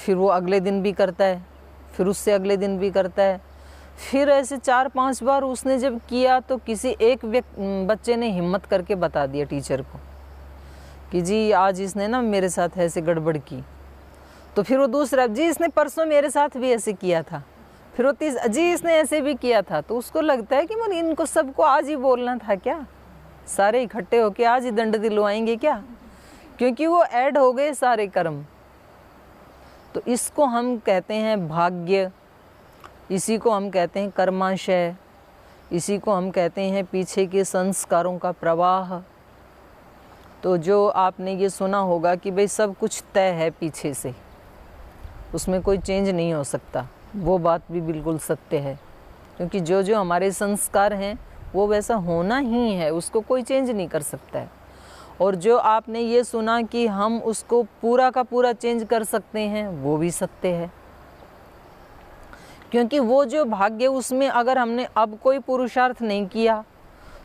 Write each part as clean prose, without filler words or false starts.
फिर वो अगले दिन भी करता है, फिर उससे अगले दिन भी करता है। फिर ऐसे 4-5 बार उसने जब किया तो किसी एक बच्चे ने हिम्मत करके बता दिया टीचर को कि जी आज इसने ना मेरे साथ ऐसे गड़बड़ की। तो फिर वो दूसरा, जी इसने परसों मेरे साथ भी ऐसे किया था। फिर वो जी इसने ऐसे भी किया था। तो उसको लगता है कि मतलब इनको सबको आज ही बोलना था क्या, सारे इकट्ठे होके आज ही दंड दिलवाएंगे क्या, क्योंकि वो ऐड हो गए सारे कर्म। तो इसको हम कहते हैं भाग्य, इसी को हम कहते हैं कर्माशय, इसी को हम कहते हैं पीछे के संस्कारों का प्रवाह। तो जो आपने ये सुना होगा कि भाई सब कुछ तय है पीछे से, उसमें कोई चेंज नहीं हो सकता, वो बात भी बिल्कुल सत्य है। क्योंकि जो जो हमारे संस्कार हैं वो वैसा होना ही है, उसको कोई चेंज नहीं कर सकता है। और जो आपने ये सुना कि हम उसको पूरा का पूरा चेंज कर सकते हैं, वो भी सत्य है। क्योंकि वो जो भाग्य, उसमें अगर हमने अब कोई पुरुषार्थ नहीं किया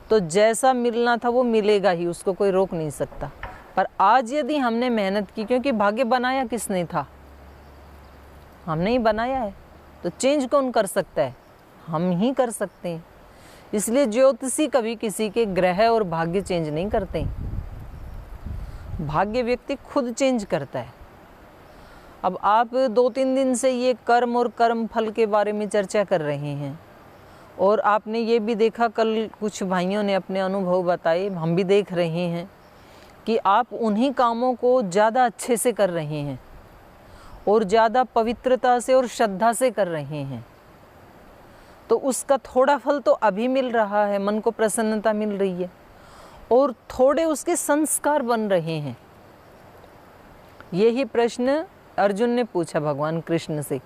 तो जैसा मिलना था वो मिलेगा ही, उसको कोई रोक नहीं सकता। पर आज यदि हमने मेहनत की, क्योंकि भाग्य बनाया किसने था, हमने ही बनाया है, तो चेंज कौन कर सकता है, हम ही कर सकते हैं। इसलिए ज्योतिषी कभी किसी के ग्रह और भाग्य चेंज नहीं करते, भाग्य व्यक्ति खुद चेंज करता है। अब आप 2-3 दिन से ये कर्म और कर्म फल के बारे में चर्चा कर रहे हैं, और आपने ये भी देखा, कल कुछ भाइयों ने अपने अनुभव बताए, हम भी देख रहे हैं कि आप उन्हीं कामों को ज़्यादा अच्छे से कर रहे हैं और ज़्यादा पवित्रता से और श्रद्धा से कर रहे हैं। तो उसका थोड़ा फल तो अभी मिल रहा है, मन को प्रसन्नता मिल रही है, और थोड़े उसके संस्कार बन रहे हैं। यही प्रश्न अर्जुन ने पूछा भगवान कृष्ण से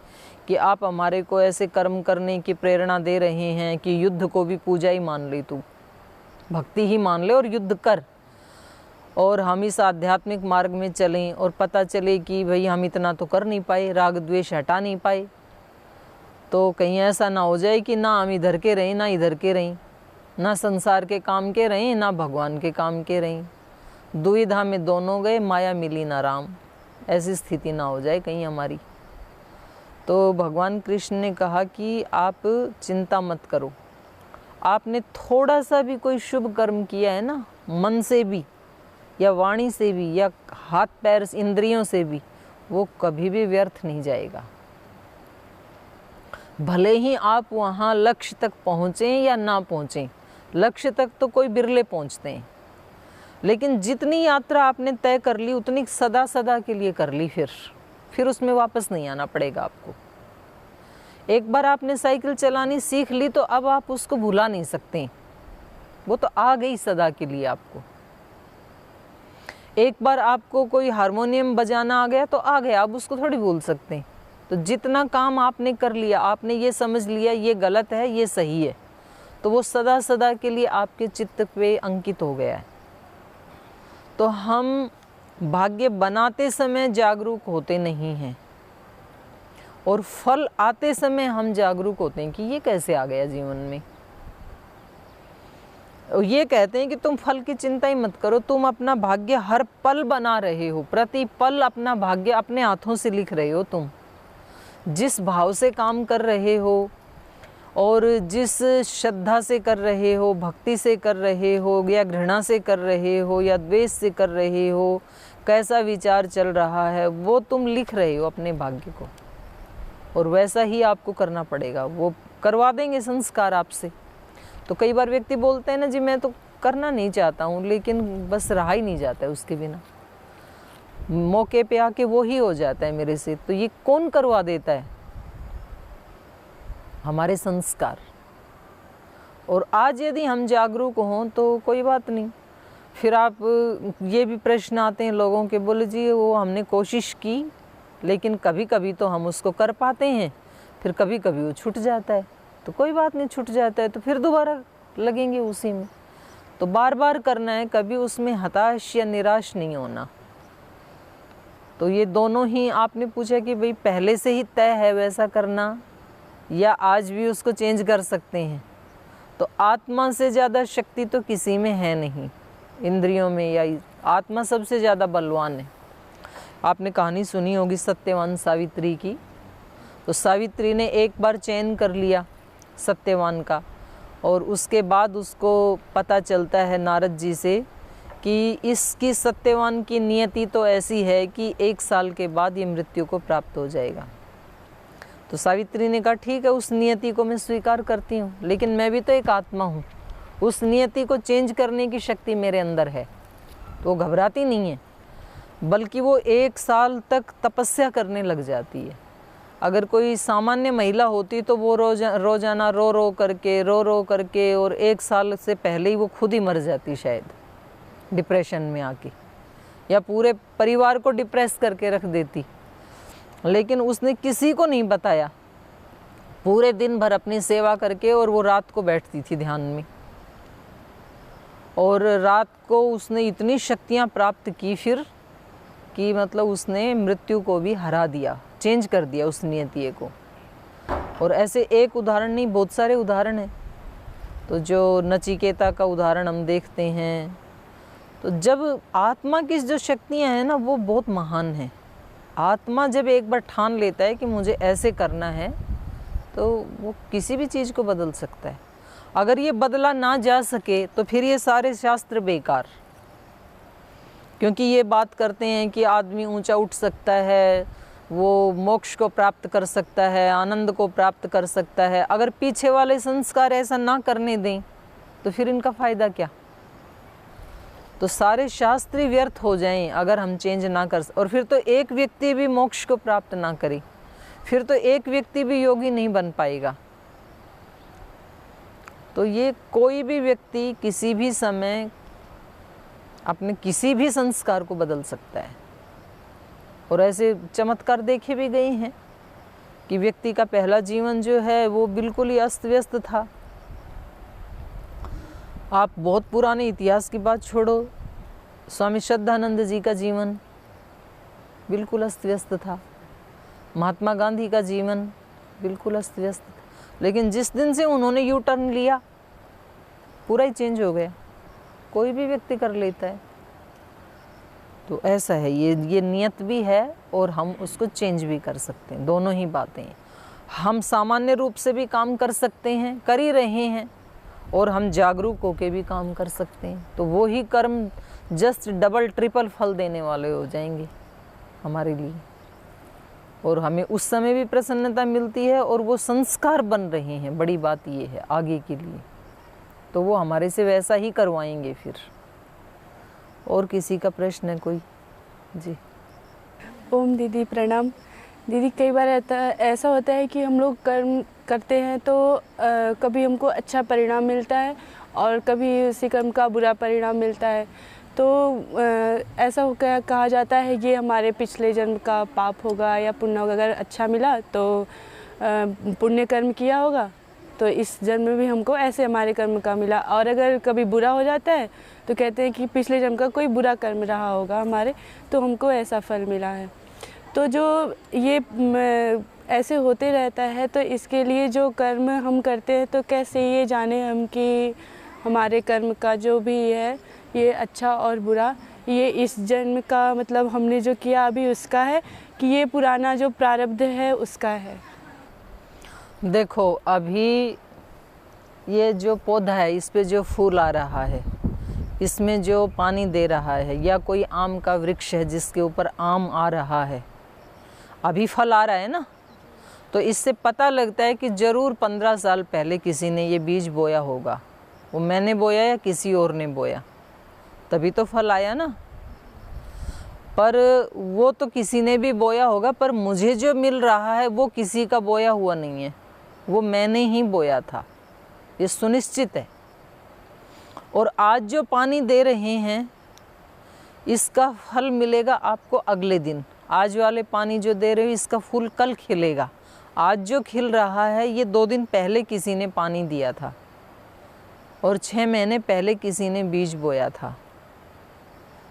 कि आप हमारे को ऐसे कर्म करने की प्रेरणा दे रहे हैं कि युद्ध को भी पूजा ही मान ले, तू भक्ति ही मान ले और युद्ध कर, और हम इस आध्यात्मिक मार्ग में चलें, और पता चले कि भाई हम इतना तो कर नहीं पाए, राग द्वेष हटा नहीं पाए, तो कहीं ऐसा ना हो जाए कि ना हम इधर के रहें ना इधर के रहें, ना संसार के काम के रहें ना भगवान के काम के रहें, दुविधा में दोनों गए, माया मिली ना राम, ऐसी स्थिति ना हो जाए कहीं हमारी। तो भगवान कृष्ण ने कहा कि आप चिंता मत करो, आपने थोड़ा सा भी कोई शुभ कर्म किया है ना, मन से भी या वाणी से भी या हाथ पैर इंद्रियों से भी, वो कभी भी व्यर्थ नहीं जाएगा। भले ही आप वहाँ लक्ष्य तक पहुँचें या ना पहुँचें, लक्ष्य तक तो कोई बिरले पहुँचते हैं, लेकिन जितनी यात्रा आपने तय कर ली उतनी सदा सदा के लिए कर ली, फिर उसमें वापस नहीं आना पड़ेगा आपको। एक बार आपने साइकिल चलानी सीख ली तो अब आप उसको भुला नहीं सकते, वो तो आ गई सदा के लिए आपको। एक बार आपको कोई हारमोनियम बजाना आ गया तो आ गया, अब उसको थोड़ी भूल सकते हैं। तो जितना काम आपने कर लिया, आपने ये समझ लिया ये गलत है ये सही है, तो वो सदा सदा के लिए आपके चित्त पे अंकित हो गया है। तो हम भाग्य बनाते समय जागरूक होते नहीं हैं, और फल आते समय हम जागरूक होते हैं कि ये कैसे आ गया जीवन में। और ये कहते हैं कि तुम फल की चिंता ही मत करो, तुम अपना भाग्य हर पल बना रहे हो, प्रति पल अपना भाग्य अपने हाथों से लिख रहे हो। तुम जिस भाव से काम कर रहे हो और जिस श्रद्धा से कर रहे हो, भक्ति से कर रहे हो या घृणा से कर रहे हो या द्वेष से कर रहे हो, कैसा विचार चल रहा है, वो तुम लिख रहे हो अपने भाग्य को, और वैसा ही आपको करना पड़ेगा। वो करवा देंगे संस्कार आपसे। तो कई बार व्यक्ति बोलते हैं ना, जी मैं तो करना नहीं चाहता हूँ, लेकिन बस रहा ही नहीं जाता है उसके बिना, मौके पे आके वो ही हो जाता है मेरे से। तो ये कौन करवा देता है? हमारे संस्कार। और आज यदि हम जागरूक हों तो कोई बात नहीं। फिर आप ये भी प्रश्न आते हैं लोगों के, बोले जी वो हमने कोशिश की लेकिन कभी कभी तो हम उसको कर पाते हैं, फिर कभी कभी वो छूट जाता है। तो कोई बात नहीं, छूट जाता है तो फिर दोबारा लगेंगे उसी में। तो बार बार करना है, कभी उसमें हताश या निराश नहीं होना। तो ये दोनों ही आपने पूछा कि भाई पहले से ही तय है वैसा करना या आज भी उसको चेंज कर सकते हैं। तो आत्मा से ज़्यादा शक्ति तो किसी में है नहीं, इंद्रियों में, या आत्मा सबसे ज़्यादा बलवान है। आपने कहानी सुनी होगी सत्यवान सावित्री की। तो सावित्री ने एक बार चयन कर लिया सत्यवान का, और उसके बाद उसको पता चलता है नारद जी से कि इसकी सत्यवान की नियति तो ऐसी है कि 1 साल के बाद ये मृत्यु को प्राप्त हो जाएगा। तो सावित्री ने कहा ठीक है, उस नियति को मैं स्वीकार करती हूँ, लेकिन मैं भी तो एक आत्मा हूँ, उस नियति को चेंज करने की शक्ति मेरे अंदर है। तो वो घबराती नहीं है, बल्कि वो 1 साल तक तपस्या करने लग जाती है। अगर कोई सामान्य महिला होती तो वो रोजाना रो रो करके और 1 साल से पहले ही वो खुद ही मर जाती शायद, डिप्रेशन में आके, या पूरे परिवार को डिप्रेस करके रख देती। लेकिन उसने किसी को नहीं बताया, पूरे दिन भर अपनी सेवा करके, और वो रात को बैठती थी ध्यान में, और रात को उसने इतनी शक्तियाँ प्राप्त की फिर कि मतलब उसने मृत्यु को भी हरा दिया, चेंज कर दिया उस नियति को। और ऐसे एक उदाहरण नहीं, बहुत सारे उदाहरण हैं। तो जो नचिकेता का उदाहरण हम देखते हैं, तो जब आत्मा की जो शक्तियाँ हैं ना, वो बहुत महान हैं। आत्मा जब एक बार ठान लेता है कि मुझे ऐसे करना है, तो वो किसी भी चीज़ को बदल सकता है। अगर ये बदला ना जा सके तो फिर ये सारे शास्त्र बेकार, क्योंकि ये बात करते हैं कि आदमी ऊंचा उठ सकता है, वो मोक्ष को प्राप्त कर सकता है, आनंद को प्राप्त कर सकता है। अगर पीछे वाले संस्कार ऐसा ना करने दें तो फिर इनका फ़ायदा क्या? तो सारे शास्त्र ही व्यर्थ हो जाएं अगर हम चेंज ना कर। और फिर तो एक व्यक्ति भी मोक्ष को प्राप्त ना करे, फिर तो एक व्यक्ति भी योगी नहीं बन पाएगा। तो ये कोई भी व्यक्ति किसी भी समय अपने किसी भी संस्कार को बदल सकता है। और ऐसे चमत्कार देखे भी गए हैं कि व्यक्ति का पहला जीवन जो है वो बिल्कुल ही अस्त व्यस्त था। आप बहुत पुराने इतिहास की बात छोड़ो, स्वामी श्रद्धानंद जी का जीवन बिल्कुल अस्त व्यस्त था, महात्मा गांधी का जीवन बिल्कुल अस्त व्यस्त था, लेकिन जिस दिन से उन्होंने यू टर्न लिया पूरा ही चेंज हो गया। कोई भी व्यक्ति कर लेता है। तो ऐसा है, ये नियत भी है और हम उसको चेंज भी कर सकते हैं। दोनों ही बातें हम सामान्य रूप से भी काम कर सकते हैं, कर ही रहे हैं, और हम जागरूक होकर भी काम कर सकते हैं। तो वो ही कर्म जस्ट डबल ट्रिपल फल देने वाले हो जाएंगे हमारे लिए, और हमें उस समय भी प्रसन्नता मिलती है, और वो संस्कार बन रहे हैं। बड़ी बात ये है आगे के लिए, तो वो हमारे से वैसा ही करवाएंगे फिर। और किसी का प्रश्न है कोई? जी। ओम दीदी प्रणाम। दीदी कई बार ऐसा होता है कि हम लोग कर्म करते हैं तो कभी हमको अच्छा परिणाम मिलता है और कभी उसी कर्म का बुरा परिणाम मिलता है। तो ऐसा कहा जाता है ये हमारे पिछले जन्म का पाप होगा या पुण्य होगा। अगर अच्छा मिला तो पुण्य कर्म किया होगा तो इस जन्म में भी हमको ऐसे हमारे कर्म का मिला, और अगर कभी बुरा हो जाता है तो कहते हैं कि पिछले जन्म का कोई बुरा कर्म रहा होगा हमारे, तो हमको ऐसा फल मिला है। तो जो ये ऐसे होते रहता है, तो इसके लिए जो कर्म हम करते हैं तो कैसे ये जाने हम कि हमारे कर्म का जो भी है ये अच्छा और बुरा, ये इस जन्म का मतलब हमने जो किया अभी उसका है कि ये पुराना जो प्रारब्ध है उसका है? देखो, अभी ये जो पौधा है इस पे जो फूल आ रहा है, इसमें जो पानी दे रहा है, या कोई आम का वृक्ष है जिसके ऊपर आम आ रहा है, अभी फल आ रहा है ना, तो इससे पता लगता है कि ज़रूर 15 साल पहले किसी ने ये बीज बोया होगा। वो मैंने बोया या किसी और ने बोया, तभी तो फल आया ना। पर वो तो किसी ने भी बोया होगा, पर मुझे जो मिल रहा है वो किसी का बोया हुआ नहीं है, वो मैंने ही बोया था, ये सुनिश्चित है। और आज जो पानी दे रहे हैं इसका फल मिलेगा आपको अगले दिन। आज वाले पानी जो दे रहे हो इसका फूल कल खिलेगा। आज जो खिल रहा है ये 2 दिन पहले किसी ने पानी दिया था, और 6 महीने पहले किसी ने बीज बोया था।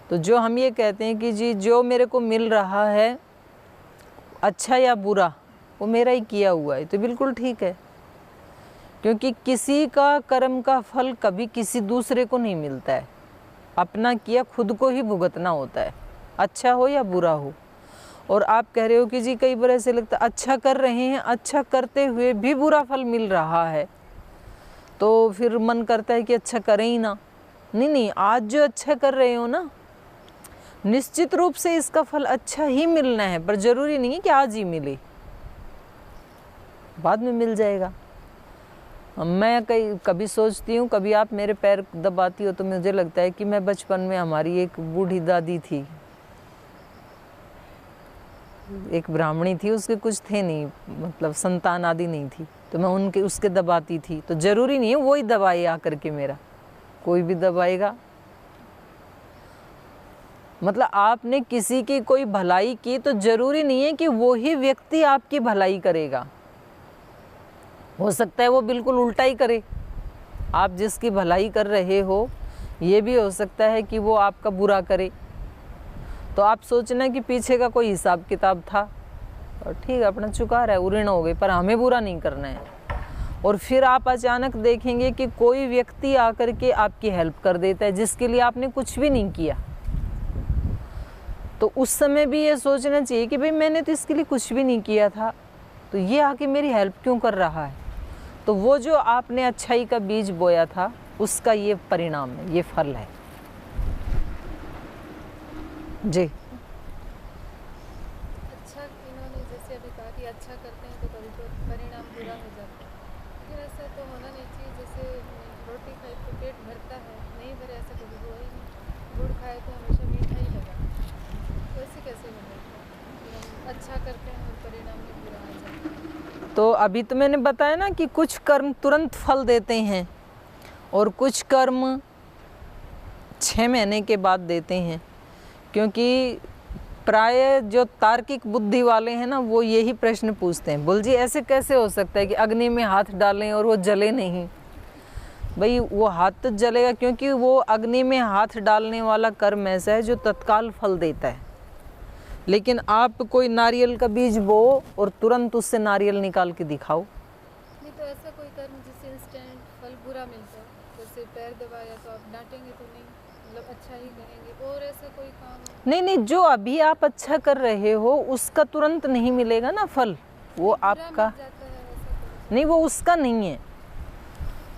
तो जो हम ये कहते हैं कि जी जो मेरे को मिल रहा है अच्छा या बुरा वो मेरा ही किया हुआ है, तो बिल्कुल ठीक है, क्योंकि किसी का कर्म का फल कभी किसी दूसरे को नहीं मिलता है। अपना किया खुद को ही भुगतना होता है, अच्छा हो या बुरा हो। और आप कह रहे हो कि जी कई बार ऐसे लगता है अच्छा कर रहे हैं, अच्छा करते हुए भी बुरा फल मिल रहा है, तो फिर मन करता है कि अच्छा करें ही ना। नहीं नहीं, आज जो अच्छा कर रहे हो ना, निश्चित रूप से इसका फल अच्छा ही मिलना है, पर जरूरी नहीं है कि आज ही मिले, बाद में मिल जाएगा। मैं कभी सोचती हूँ, कभी आप मेरे पैर दबाती हो तो मुझे लगता है कि मैं बचपन में, हमारी एक बूढ़ी दादी थी, एक ब्राह्मणी थी, उसके कुछ थे नहीं, मतलब संतान आदि नहीं थी, तो मैं उसके दबाती थी। तो जरूरी नहीं है वो ही दबाए आकर के मेरा, कोई भी दबाएगा। मतलब आपने किसी की कोई भलाई की तो जरूरी नहीं है कि वो ही व्यक्ति आपकी भलाई करेगा, हो सकता है वो बिल्कुल उल्टा ही करे। आप जिसकी भलाई कर रहे हो, ये भी हो सकता है कि वो आपका बुरा करे। तो आप सोचना कि पीछे का कोई हिसाब किताब था और ठीक है अपना चुका रहा है, ऋण हो गए, पर हमें बुरा नहीं करना है। और फिर आप अचानक देखेंगे कि कोई व्यक्ति आकर के आपकी हेल्प कर देता है जिसके लिए आपने कुछ भी नहीं किया, तो उस समय भी ये सोचना चाहिए कि भाई मैंने तो इसके लिए कुछ भी नहीं किया था, तो ये आके मेरी हेल्प क्यों कर रहा है। तो वो जो आपने अच्छाई का बीज बोया था, उसका ये परिणाम है, ये फल है जी। अच्छा, इन्होंने जैसे अभी कहा कि अच्छा करते हैं तो कभी तो परिणाम बुरा हो जाता है, लेकिन ऐसा तो होना नहीं चाहिए। जैसे रोटी खाए तो पेट भरता है, नहीं भरे ऐसा कभी हुआ ही नहीं। गुड़ खाए तो हमेशा मीठा ही लगा, तो ऐसे कैसे हो जाता है कि हम अच्छा करते हैं और परिणाम में बुरा आ जाता है। तो अभी तो मैंने बताया ना कि कुछ कर्म तुरंत फल देते हैं और कुछ कर्म 6 महीने के बाद देते हैं, क्योंकि प्राय जो तार्किक बुद्धि वाले हैं ना, वो यही प्रश्न पूछते हैं, बोल जी ऐसे कैसे हो सकता है कि अग्नि में हाथ डालें और वो जले नहीं। भाई वो हाथ तो जलेगा, क्योंकि वो अग्नि में हाथ डालने वाला कर्म ऐसा है जो तत्काल फल देता है। लेकिन आप कोई नारियल का बीज बो और तुरंत उससे नारियल निकाल के दिखाओ। नहीं तो ऐसा कोई कर्म जिससे इंस्टेंट फल बुरा मिलता है, जैसे पैर दबाया तो आप डांटेंगे तो नहीं, मतलब अच्छा ही कहेंगे, और ऐसा कोई काम? नहीं, जो अभी आप अच्छा कर रहे हो उसका तुरंत नहीं मिलेगा ना फल, वो आपका नहीं, वो उसका नहीं है।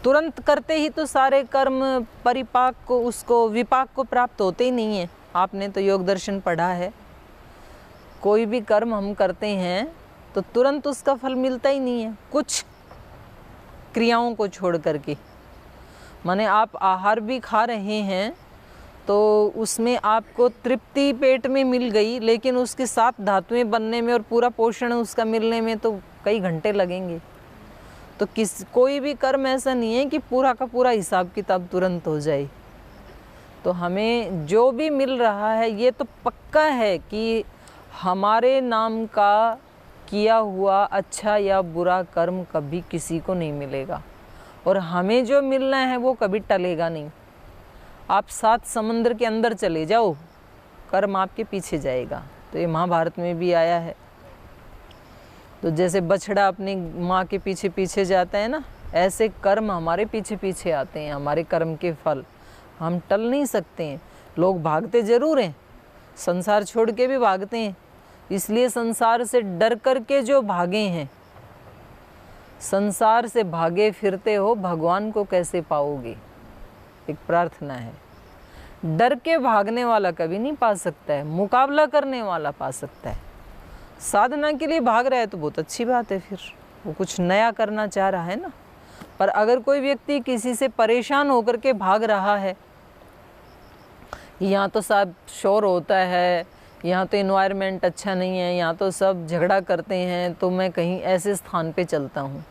तुरंत करते ही तो सारे कर्म परिपाक को, उसको विपाक को प्राप्त होते ही नहीं है। आपने तो योग दर्शन पढ़ा है, कोई भी कर्म हम करते हैं तो तुरंत उसका फल मिलता ही नहीं है, कुछ क्रियाओं को छोड़ करके। माने आप आहार भी खा रहे हैं तो उसमें आपको तृप्ति पेट में मिल गई, लेकिन उसके साथ धातुएं बनने में और पूरा पोषण उसका मिलने में तो कई घंटे लगेंगे। तो कोई भी कर्म ऐसा नहीं है कि पूरा का पूरा हिसाब किताब तुरंत हो जाए। तो हमें जो भी मिल रहा है ये तो पक्का है कि हमारे नाम का किया हुआ अच्छा या बुरा कर्म कभी किसी को नहीं मिलेगा, और हमें जो मिलना है वो कभी टलेगा नहीं। आप 7 समुद्र के अंदर चले जाओ, कर्म आपके पीछे जाएगा। तो ये महाभारत में भी आया है। तो जैसे बछड़ा अपनी माँ के पीछे पीछे जाता है ना, ऐसे कर्म हमारे पीछे पीछे आते हैं, हमारे कर्म के फल। हम टल नहीं सकते हैं। लोग भागते ज़रूर हैं, संसार छोड़ के भी भागते हैं, इसलिए संसार से डर करके जो भागे हैं, संसार से भागे फिरते हो भगवान को कैसे पाओगे, एक प्रार्थना है। डर के भागने वाला कभी नहीं पा सकता है, मुकाबला करने वाला पा सकता है। साधना के लिए भाग रहा है तो बहुत अच्छी बात है, फिर वो कुछ नया करना चाह रहा है ना। पर अगर कोई व्यक्ति किसी से परेशान होकर के भाग रहा है, यहाँ तो सब शोर होता है, यहाँ तो इन्वायरमेंट अच्छा नहीं है, यहाँ तो सब झगड़ा करते हैं, तो मैं कहीं ऐसे स्थान पे चलता हूँ,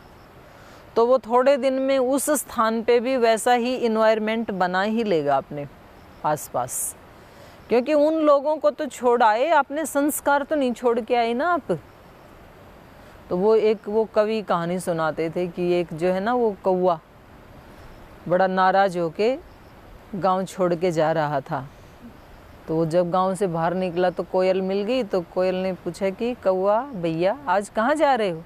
तो वो थोड़े दिन में उस स्थान पे भी वैसा ही इन्वायरमेंट बना ही लेगा अपने आसपास, क्योंकि उन लोगों को तो छोड़ आए, अपने संस्कार तो नहीं छोड़ के आए ना आप। तो वो कवि कहानी सुनाते थे कि एक जो है ना, वो कौवा बड़ा नाराज होके गांव छोड़ के जा रहा था। तो वो जब गांव से बाहर निकला तो कोयल मिल गई। तो कोयल ने पूछा कि कौवा भैया आज कहाँ जा रहे हो?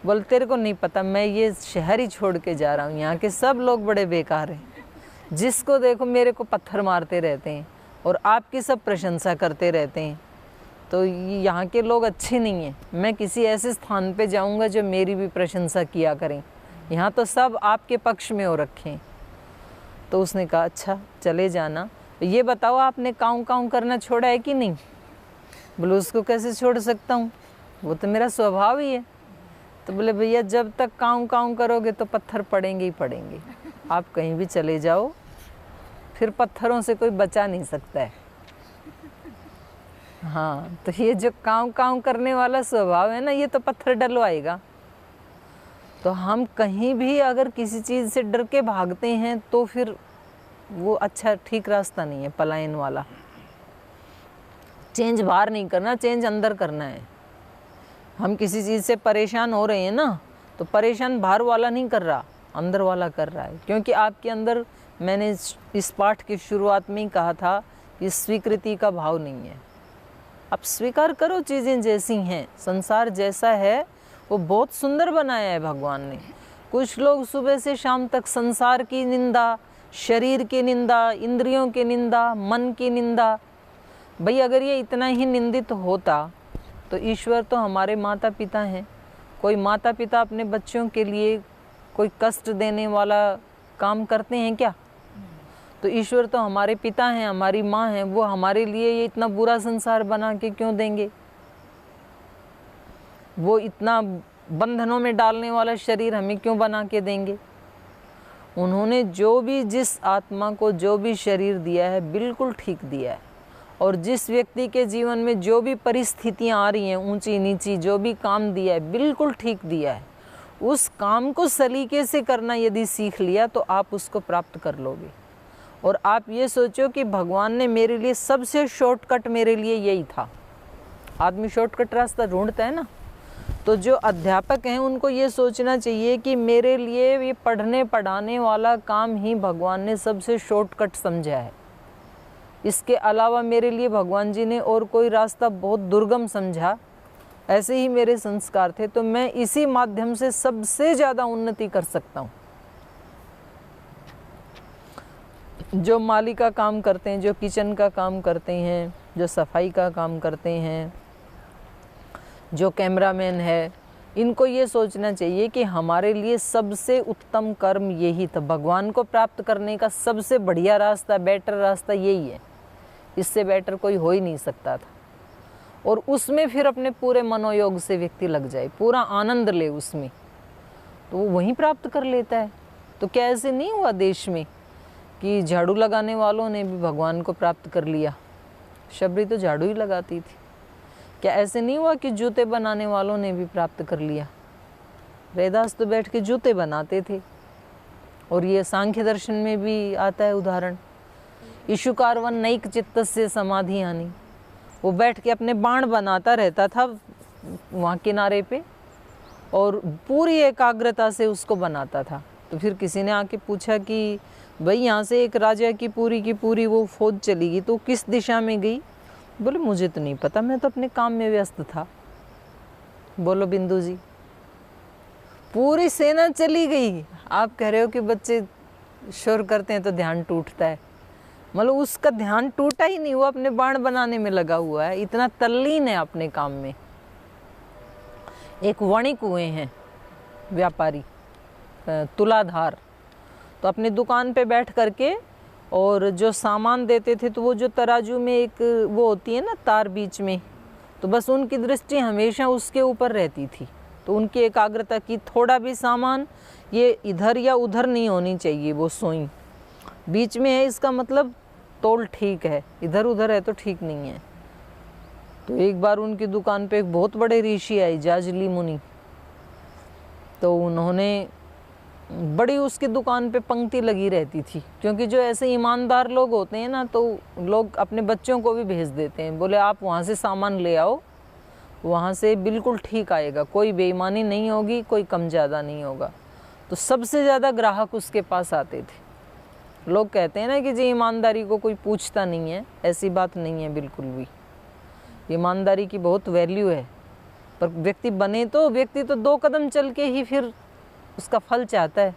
बोल तेरे को नहीं पता, मैं ये शहर ही छोड़ के जा रहा हूँ, यहाँ के सब लोग बड़े बेकार हैं, जिसको देखो मेरे को पत्थर मारते रहते हैं और आपकी सब प्रशंसा करते रहते हैं। तो यहाँ के लोग अच्छे नहीं हैं, मैं किसी ऐसे स्थान पे जाऊँगा जो मेरी भी प्रशंसा किया करें, यहाँ तो सब आपके पक्ष में हो रखे हैं। तो उसने कहा अच्छा चले जाना, ये बताओ आपने काऊ काऊ करना छोड़ा है कि नहीं? बोले उसको कैसे छोड़ सकता हूँ, वो तो मेरा स्वभाव ही है। तो बोले भैया जब तक काऊ काऊ करोगे तो पत्थर पड़ेंगे ही पड़ेंगे, आप कहीं भी चले जाओ फिर पत्थरों से कोई बचा नहीं सकता है। हाँ, तो ये जो काऊ काऊ करने वाला स्वभाव है ना, ये तो पत्थर डलवाएगा। तो हम कहीं भी अगर किसी चीज़ से डर के भागते हैं तो फिर वो अच्छा ठीक रास्ता नहीं है, पलायन वाला। चेंज बाहर नहीं करना, चेंज अंदर करना है। हम किसी चीज़ से परेशान हो रहे हैं ना, तो परेशान बाहर वाला नहीं कर रहा, अंदर वाला कर रहा है। क्योंकि आपके अंदर, मैंने इस पाठ की शुरुआत में ही कहा था कि स्वीकृति का भाव नहीं है। आप स्वीकार करो चीज़ें जैसी हैं, संसार जैसा है वो बहुत सुंदर बनाया है भगवान ने। कुछ लोग सुबह से शाम तक संसार की निंदा, शरीर की निंदा, इंद्रियों की निंदा, मन की निंदा। भाई अगर ये इतना ही निंदित होता तो ईश्वर तो हमारे माता पिता हैं। कोई माता पिता अपने बच्चों के लिए कोई कष्ट देने वाला काम करते हैं क्या? तो ईश्वर तो हमारे पिता हैं, हमारी माँ हैं, वो हमारे लिए ये इतना बुरा संसार बना के क्यों देंगे? वो इतना बंधनों में डालने वाला शरीर हमें क्यों बना के देंगे? उन्होंने जो भी, जिस आत्मा को जो भी शरीर दिया है बिल्कुल ठीक दिया है। और जिस व्यक्ति के जीवन में जो भी परिस्थितियां आ रही हैं, ऊंची नीची, जो भी काम दिया है बिल्कुल ठीक दिया है। उस काम को सलीके से करना यदि सीख लिया तो आप उसको प्राप्त कर लोगे। और आप ये सोचो कि भगवान ने मेरे लिए सबसे शॉर्टकट, मेरे लिए यही था। आदमी शॉर्टकट रास्ता ढूंढता है ना, तो जो अध्यापक हैं उनको ये सोचना चाहिए कि मेरे लिए ये पढ़ने पढ़ाने वाला काम ही भगवान ने सबसे शॉर्टकट समझा है। इसके अलावा मेरे लिए भगवान जी ने और कोई रास्ता बहुत दुर्गम समझा। ऐसे ही मेरे संस्कार थे, तो मैं इसी माध्यम से सबसे ज़्यादा उन्नति कर सकता हूँ। जो माली का काम करते हैं, जो किचन का काम करते हैं, जो सफाई का काम करते हैं, जो कैमरामैन है, इनको ये सोचना चाहिए कि हमारे लिए सबसे उत्तम कर्म यही था। भगवान को प्राप्त करने का सबसे बढ़िया रास्ता, बेटर रास्ता यही है। इससे बेटर कोई हो ही नहीं सकता था। और उसमें फिर अपने पूरे मनोयोग से व्यक्ति लग जाए, पूरा आनंद ले उसमें, तो वो वहीं प्राप्त कर लेता है। तो क्या ऐसे नहीं हुआ देश में कि झाड़ू लगाने वालों ने भी भगवान को प्राप्त कर लिया? शबरी तो झाड़ू ही लगाती थी। क्या ऐसे नहीं हुआ कि जूते बनाने वालों ने भी प्राप्त कर लिया? रैदास तो बैठ के जूते बनाते थे। और ये सांख्य दर्शन में भी आता है उदाहरण, ईशुकारवन नैक चित्त से समाधि आनी। वो बैठ के अपने बाण बनाता रहता था वहाँ किनारे पे, और पूरी एकाग्रता से उसको बनाता था। तो फिर किसी ने आके पूछा कि भाई यहाँ से एक राजा की पूरी वो फौज चली गई, तो किस दिशा में गई? बोले मुझे तो नहीं पता, मैं तो अपने काम में व्यस्त था। बोलो बिंदु जी, पूरी सेना चली गई। आप कह रहे हो कि बच्चे शोर करते हैं तो ध्यान टूटता है, मतलब उसका ध्यान टूटा ही नहीं, वो अपने बाण बनाने में लगा हुआ है, इतना तल्लीन है अपने काम में। एक वणिक हुए हैं व्यापारी, तुलाधार, तो अपनी दुकान पे बैठ करके और जो सामान देते थे, तो वो जो तराजू में एक वो होती है ना तार बीच में, तो बस उनकी दृष्टि हमेशा उसके ऊपर रहती थी। तो उनकी एकाग्रता की थोड़ा भी सामान ये इधर या उधर नहीं होनी चाहिए, वो सोई बीच में है, इसका मतलब तोल ठीक है, इधर उधर है तो ठीक नहीं है। तो एक बार उनकी दुकान पे एक बहुत बड़े ऋषि आए, जाजली मुनि। तो उन्होंने बड़ी, उसकी दुकान पे पंक्ति लगी रहती थी, क्योंकि जो ऐसे ईमानदार लोग होते हैं ना, तो लोग अपने बच्चों को भी भेज देते हैं, बोले आप वहाँ से सामान ले आओ, वहाँ से बिल्कुल ठीक आएगा, कोई बेईमानी नहीं होगी, कोई कम ज़्यादा नहीं होगा। तो सबसे ज़्यादा ग्राहक उसके पास आते थे। लोग कहते हैं ना कि जी ईमानदारी को कोई पूछता नहीं है, ऐसी बात नहीं है बिल्कुल भी। ईमानदारी की बहुत वैल्यू है, पर व्यक्ति बने तो, व्यक्ति तो 2 कदम चल के ही फिर उसका फल चाहता है।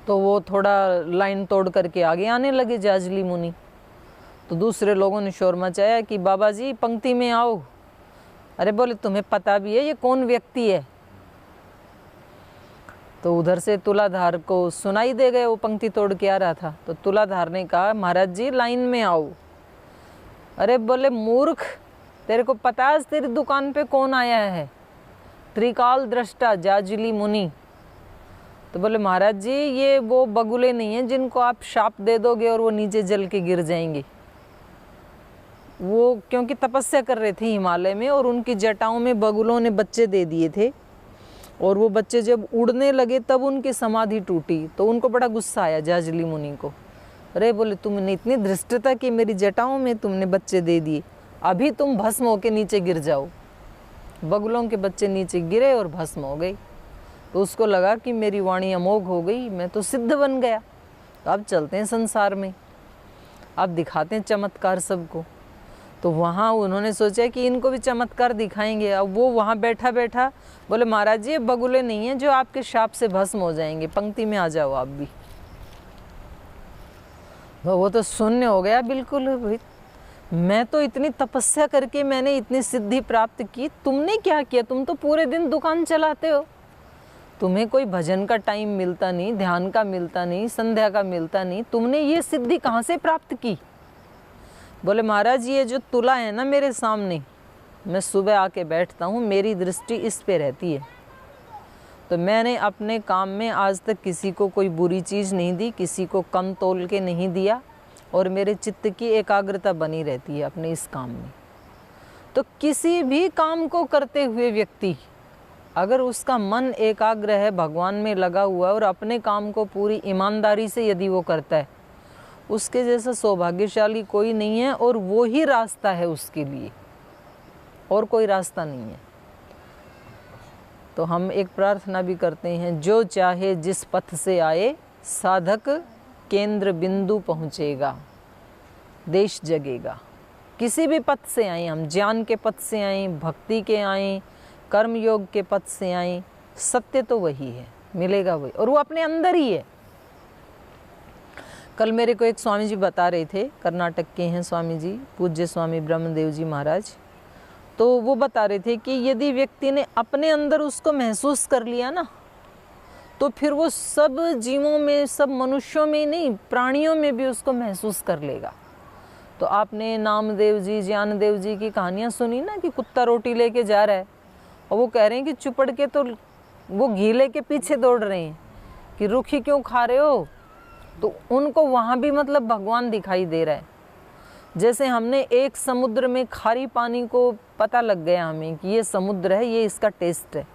तो वो थोड़ा लाइन तोड़ करके आगे आने लगे जाजली मुनि। तो दूसरे लोगों ने शोर मचाया कि बाबा जी पंक्ति में आओ। अरे बोले तुम्हें पता भी है ये कौन व्यक्ति है? तो उधर से तुलाधार को सुनाई दे गए, वो पंक्ति तोड़ के आ रहा था। तो तुलाधार ने कहा महाराज जी लाइन में आओ। अरे बोले मूर्ख, तेरे को पता है तेरी दुकान पे कौन आया है? त्रिकाल दृष्टा जाजली मुनि। तो बोले महाराज जी ये वो बगुले नहीं हैं जिनको आप शाप दे दोगे और वो नीचे जल के गिर जाएंगे। वो क्योंकि तपस्या कर रहे थे हिमालय में और उनकी जटाओं में बगुलों ने बच्चे दे दिए थे, और वो बच्चे जब उड़ने लगे तब उनकी समाधि टूटी। तो उनको बड़ा गुस्सा आया जाजली मुनि को। अरे बोले तुमने इतनी धृष्टता कि मेरी जटाओं में तुमने बच्चे दे दिए, अभी तुम भस्म होके नीचे गिर जाओ। बगुलों के बच्चे नीचे गिरे और भस्म हो गई। तो उसको लगा कि मेरी वाणी अमोघ हो गई, मैं तो सिद्ध बन गया। तो अब चलते हैं संसार में, अब दिखाते हैं चमत्कार सबको। तो वहाँ उन्होंने सोचा कि इनको भी चमत्कार दिखाएंगे। अब वो वहाँ बैठा बैठा बोले महाराज जी ये बगुले नहीं हैं जो आपके शाप से भस्म हो जाएंगे, पंक्ति में आ जाओ आप भी। वो तो शून्य हो गया बिल्कुल। मैं तो इतनी तपस्या करके मैंने इतनी सिद्धि प्राप्त की, तुमने क्या किया? तुम तो पूरे दिन दुकान चलाते हो, तुम्हें कोई भजन का टाइम मिलता नहीं, ध्यान का मिलता नहीं, संध्या का मिलता नहीं, तुमने ये सिद्धि कहाँ से प्राप्त की? बोले महाराज ये जो तुला है ना मेरे सामने, मैं सुबह आके बैठता हूँ, मेरी दृष्टि इस पे रहती है। तो मैंने अपने काम में आज तक किसी को कोई बुरी चीज़ नहीं दी, किसी को कम तोल के नहीं दिया, और मेरे चित्त की एकाग्रता बनी रहती है अपने इस काम में। तो किसी भी काम को करते हुए व्यक्ति अगर उसका मन एकाग्र है, भगवान में लगा हुआ है और अपने काम को पूरी ईमानदारी से यदि वो करता है, उसके जैसा सौभाग्यशाली कोई नहीं है, और वो ही रास्ता है उसके लिए, और कोई रास्ता नहीं है। तो हम एक प्रार्थना भी करते हैं, जो चाहे जिस पथ से आए साधक केंद्र बिंदु पहुँचेगा, देश जगेगा। किसी भी पथ से आए, हम ज्ञान के पथ से आए, भक्ति के आए, कर्म योग के पथ से आए, सत्य तो वही है, मिलेगा वही, और वो अपने अंदर ही है। कल मेरे को एक स्वामी जी बता रहे थे, कर्नाटक के हैं स्वामी जी, पूज्य स्वामी ब्रह्मदेव जी महाराज। तो वो बता रहे थे कि यदि व्यक्ति ने अपने अंदर उसको महसूस कर लिया ना, तो फिर वो सब जीवों में, सब मनुष्यों में नहीं, प्राणियों में भी उसको महसूस कर लेगा। तो आपने नामदेव जी, ज्ञानदेव जी की कहानियाँ सुनी ना कि कुत्ता रोटी लेके जा रहा है और वो कह रहे हैं कि चुपड़ के तो वो घी लेके पीछे दौड़ रहे हैं कि रुखी क्यों खा रहे हो। तो उनको वहाँ भी मतलब भगवान दिखाई दे रहा है। जैसे हमने एक समुद्र में खारी पानी को पता लग गया हमें कि ये समुद्र है, ये इसका टेस्ट है।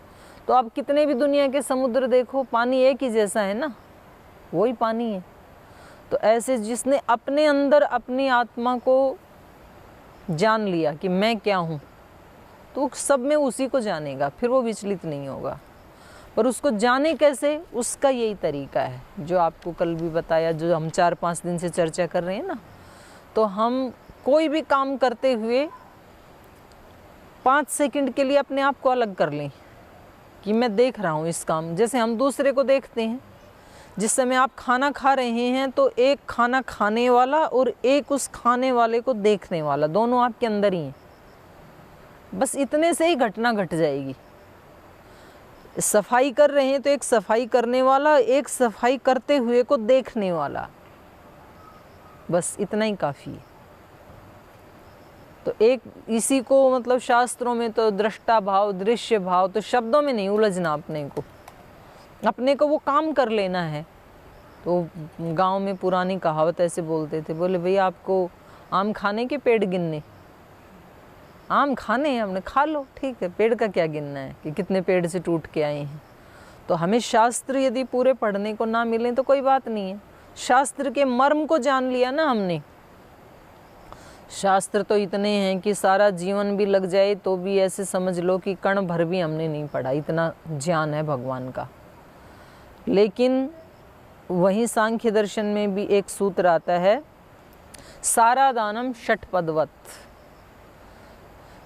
तो आप कितने भी दुनिया के समुद्र देखो, पानी एक ही जैसा है ना, वही पानी है। तो ऐसे जिसने अपने अंदर अपनी आत्मा को जान लिया कि मैं क्या हूँ, तो सब में उसी को जानेगा, फिर वो विचलित नहीं होगा। पर उसको जाने कैसे, उसका यही तरीका है जो आपको कल भी बताया, जो हम 4-5 दिन से चर्चा कर रहे हैं ना। तो हम कोई भी काम करते हुए 5 सेकंड के लिए अपने आप को अलग कर लें कि मैं देख रहा हूँ इस काम। जैसे हम दूसरे को देखते हैं, जिस समय आप खाना खा रहे हैं तो एक खाना खाने वाला और एक उस खाने वाले को देखने वाला, दोनों आपके अंदर ही हैं। बस इतने से ही घटना घट जाएगी। सफाई कर रहे हैं तो एक सफाई करने वाला, एक सफाई करते हुए को देखने वाला, बस इतना ही काफ़ी है। तो एक इसी को मतलब शास्त्रों में तो दृष्टा भाव, दृश्य भाव, तो शब्दों में नहीं उलझना, अपने को वो काम कर लेना है। तो गांव में पुरानी कहावत ऐसे बोलते थे, बोले भैया आपको आम खाने के पेड़ गिनने, आम खाने हैं, हमने खा लो, ठीक है, पेड़ का क्या गिनना है कि कितने पेड़ से टूट के आए हैं। तो हमें शास्त्र यदि पूरे पढ़ने को ना मिले तो कोई बात नहीं है, शास्त्र के मर्म को जान लिया ना हमने। शास्त्र तो इतने हैं कि सारा जीवन भी लग जाए तो भी ऐसे समझ लो कि कण भर भी हमने नहीं पढ़ा, इतना ज्ञान है भगवान का। लेकिन वहीं सांख्य दर्शन में भी एक सूत्र आता है, सारा दानम षटपदवत,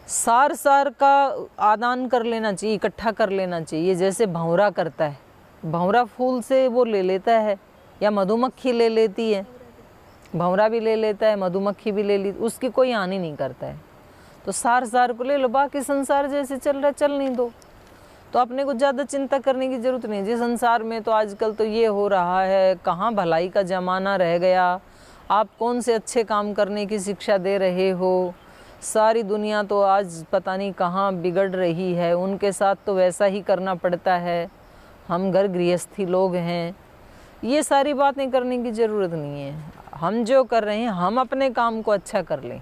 सार सार का आदान कर लेना चाहिए, इकट्ठा कर लेना चाहिए। जैसे भंवरा करता है, भंवरा फूल से वो ले लेता है या मधुमक्खी ले लेती है, भंवरा भी ले लेता है, मधुमक्खी भी ले ली, उसकी कोई हानि नहीं करता है। तो सार को ले लो, बाकी संसार जैसे चल रहा है चल नहीं दो। तो अपने को ज़्यादा चिंता करने की ज़रूरत नहीं। जिस संसार में तो आजकल तो ये हो रहा है, कहाँ भलाई का ज़माना रह गया। आप कौन से अच्छे काम करने की शिक्षा दे रहे हो। सारी दुनिया तो आज पता नहीं कहाँ बिगड़ रही है, उनके साथ तो वैसा ही करना पड़ता है। हम घर गृहस्थी लोग हैं, ये सारी बातें करने की ज़रूरत नहीं है। हम जो कर रहे हैं, हम अपने काम को अच्छा कर लें।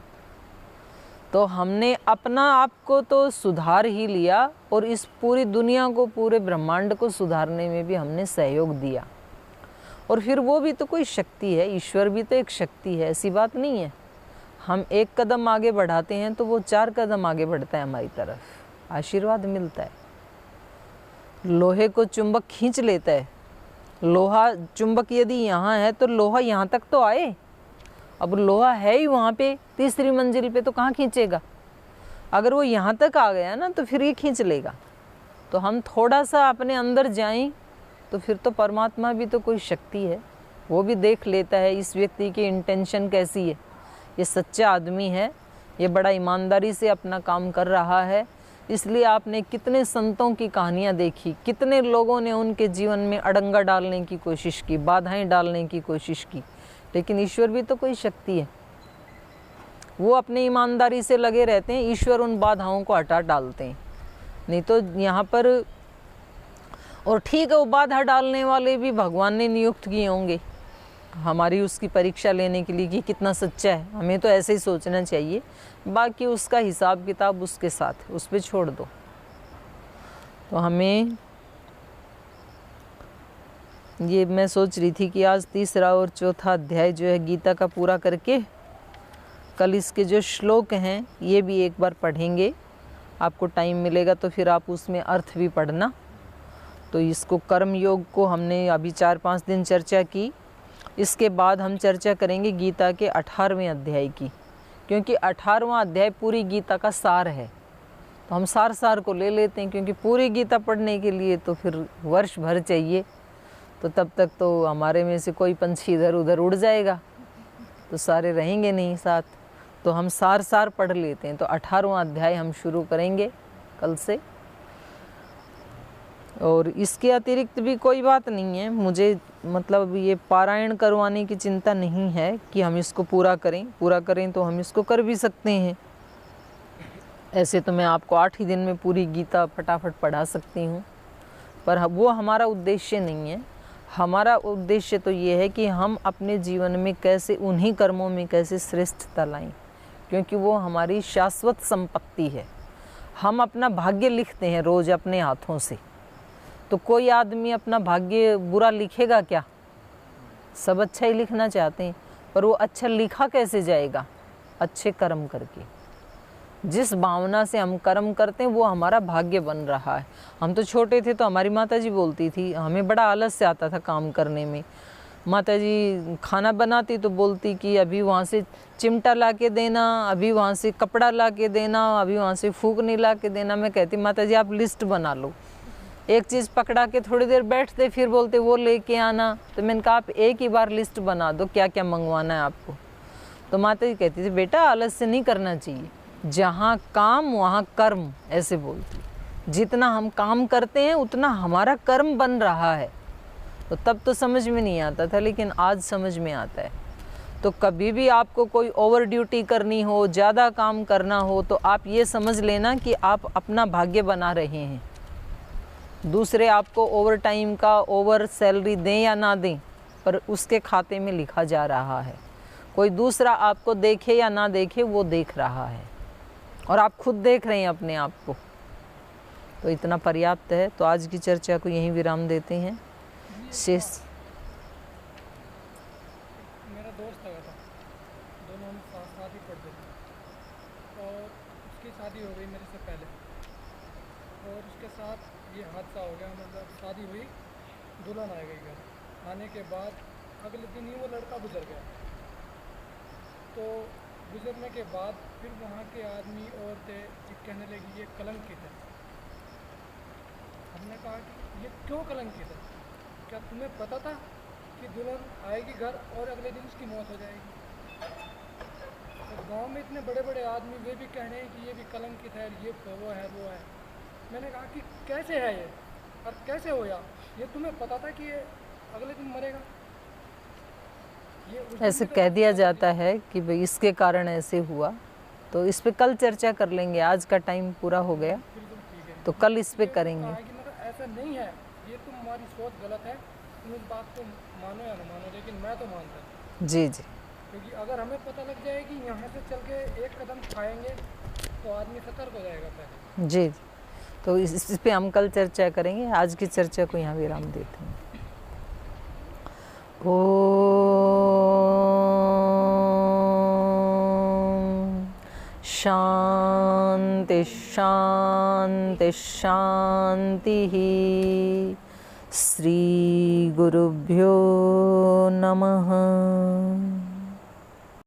तो हमने अपना आप को तो सुधार ही लिया, और इस पूरी दुनिया को, पूरे ब्रह्मांड को सुधारने में भी हमने सहयोग दिया। और फिर वो भी तो कोई शक्ति है, ईश्वर भी तो एक शक्ति है, ऐसी बात नहीं है। हम एक कदम आगे बढ़ाते हैं तो वो 4 कदम आगे बढ़ता है हमारी तरफ, आशीर्वाद मिलता है। लोहे को चुंबक खींच लेता है। लोहा चुंबक यदि यहाँ है तो लोहा यहाँ तक तो आए। अब लोहा है ही वहाँ पे 3री मंजिल पे, तो कहाँ खींचेगा। अगर वो यहाँ तक आ गया ना तो फिर ये खींच लेगा। तो हम थोड़ा सा अपने अंदर जाएं तो फिर तो परमात्मा भी तो कोई शक्ति है, वो भी देख लेता है इस व्यक्ति की इंटेंशन कैसी है। ये सच्चा आदमी है, ये बड़ा ईमानदारी से अपना काम कर रहा है। इसलिए आपने कितने संतों की कहानियाँ देखी, कितने लोगों ने उनके जीवन में अड़ंगा डालने की कोशिश की, बाधाएं डालने की कोशिश की, लेकिन ईश्वर भी तो कोई शक्ति है। वो अपनी ईमानदारी से लगे रहते हैं, ईश्वर उन बाधाओं को हटा डालते हैं। नहीं तो यहाँ पर, और ठीक है, वो बाधा डालने वाले भी भगवान ने नियुक्त किए होंगे हमारी उसकी परीक्षा लेने के लिए कि कितना सच्चा है। हमें तो ऐसे ही सोचना चाहिए, बाकी उसका हिसाब किताब उसके साथ, उस पर छोड़ दो। तो हमें ये, मैं सोच रही थी कि आज 3रा और 4था अध्याय जो है गीता का पूरा करके कल इसके जो श्लोक हैं ये भी एक बार पढ़ेंगे। आपको टाइम मिलेगा तो फिर आप उसमें अर्थ भी पढ़ना। तो इसको कर्म योग को हमने अभी 4-5 दिन चर्चा की। इसके बाद हम चर्चा करेंगे गीता के 18वें अध्याय की, क्योंकि 18वां अध्याय पूरी गीता का सार है। तो हम सार को ले लेते हैं, क्योंकि पूरी गीता पढ़ने के लिए तो फिर वर्ष भर चाहिए। तो तब तक तो हमारे में से कोई पंछी इधर उधर उड़ जाएगा, तो सारे रहेंगे नहीं साथ। तो हम सार पढ़ लेते हैं। तो 18वां अध्याय हम शुरू करेंगे कल से। और इसके अतिरिक्त भी कोई बात नहीं है, मुझे मतलब ये पारायण करवाने की चिंता नहीं है कि हम इसको पूरा करें तो हम इसको कर भी सकते हैं। ऐसे तो मैं आपको 8 ही दिन में पूरी गीता फटाफट पढ़ा सकती हूँ, पर वो हमारा उद्देश्य नहीं है। हमारा उद्देश्य तो ये है कि हम अपने जीवन में कैसे, उन्हीं कर्मों में कैसे श्रेष्ठता लाएं, क्योंकि वो हमारी शाश्वत संपत्ति है। हम अपना भाग्य लिखते हैं रोज़ अपने हाथों से, तो कोई आदमी अपना भाग्य बुरा लिखेगा क्या? सब अच्छा ही लिखना चाहते हैं, पर वो अच्छा लिखा कैसे जाएगा? अच्छे कर्म करके। जिस भावना से हम कर्म करते हैं वो हमारा भाग्य बन रहा है। हम तो छोटे थे तो हमारी माताजी बोलती थी, हमें बड़ा आलस से आता था काम करने में। माताजी खाना बनाती तो बोलती कि अभी वहाँ से चिमटा ला के देना, अभी वहाँ से कपड़ा ला के देना, अभी वहाँ से फूकनी ला के देना। मैं कहती माताजी आप लिस्ट बना लो। एक चीज़ पकड़ा के थोड़ी देर बैठते, फिर बोलते वो लेके आना। तो मैंने कहा आप एक ही बार लिस्ट बना दो क्या क्या मंगवाना है आपको। तो माताजी कहती थी बेटा आलस से नहीं करना चाहिए, जहाँ काम वहाँ कर्म, ऐसे बोलती। जितना हम काम करते हैं उतना हमारा कर्म बन रहा है। तो तब तो समझ में नहीं आता था, लेकिन आज समझ में आता है। तो कभी भी आपको कोई ओवर ड्यूटी करनी हो, ज़्यादा काम करना हो, तो आप ये समझ लेना कि आप अपना भाग्य बना रहे हैं। दूसरे आपको ओवर टाइम का ओवर सैलरी दें या ना दें, पर उसके खाते में लिखा जा रहा है। कोई दूसरा आपको देखे या ना देखे, वो देख रहा है, और आप खुद देख रहे हैं अपने आप को। तो इतना पर्याप्त है। तो आज की चर्चा को यहीं विराम देते हैं। शेष मेरा दोस्त आया था, दोनों हम साथ ही पढ़ते थे, और उसकी शादी हो गई मेरे से पहले, और उसके साथ ये हादसा हो गया। मतलब शादी हुई, दुल्हन आ गई घर, आने के बाद अगले दिन ही वो लड़का गुजर गया। तो गुजरने के बाद फिर वहाँ के आदमी औरतें कहने लगी ये कलंकित है। हमने कहा कि ये क्यों कलंकित है, क्या तुम्हें पता था कि दुल्हन आएगी घर और अगले दिन उसकी मौत हो जाएगी? गांव में इतने बड़े बड़े आदमी वे भी कह रहे हैं कि ये भी कलंकित है, ये वो है वो है। मैंने कहा कि कैसे है ये और कैसे होया, ये तुम्हें पता था कि ये अगले दिन मरेगा? ये उस दिन ऐसे भी तो कह दिया पता जाता है कि भाई इसके कारण ऐसे हुआ, तो इस पे कल चर्चा कर लेंगे, आज का टाइम पूरा हो गया बिल्कुल ठीक है। तो कल इस पे ये करेंगे। कहा कि मतलब ऐसा नहीं है, ये तुम्हारी सोच गलत है, तुम इस बात को मानो या ना मानो, लेकिन मैं तो मानता हूँ। जी जी क्योंकि अगर हमें पता लग जाए कि यहाँ से चल के एक कदम खाएंगे तो आदमी सतर्क हो जाएगा पहले। जी जी। तो इस पे हम कल चर्चा करेंगे, आज की चर्चा को यहाँ विराम देते हैं। ओम शांति शांति शांति। श्री गुरुभ्यो नमः।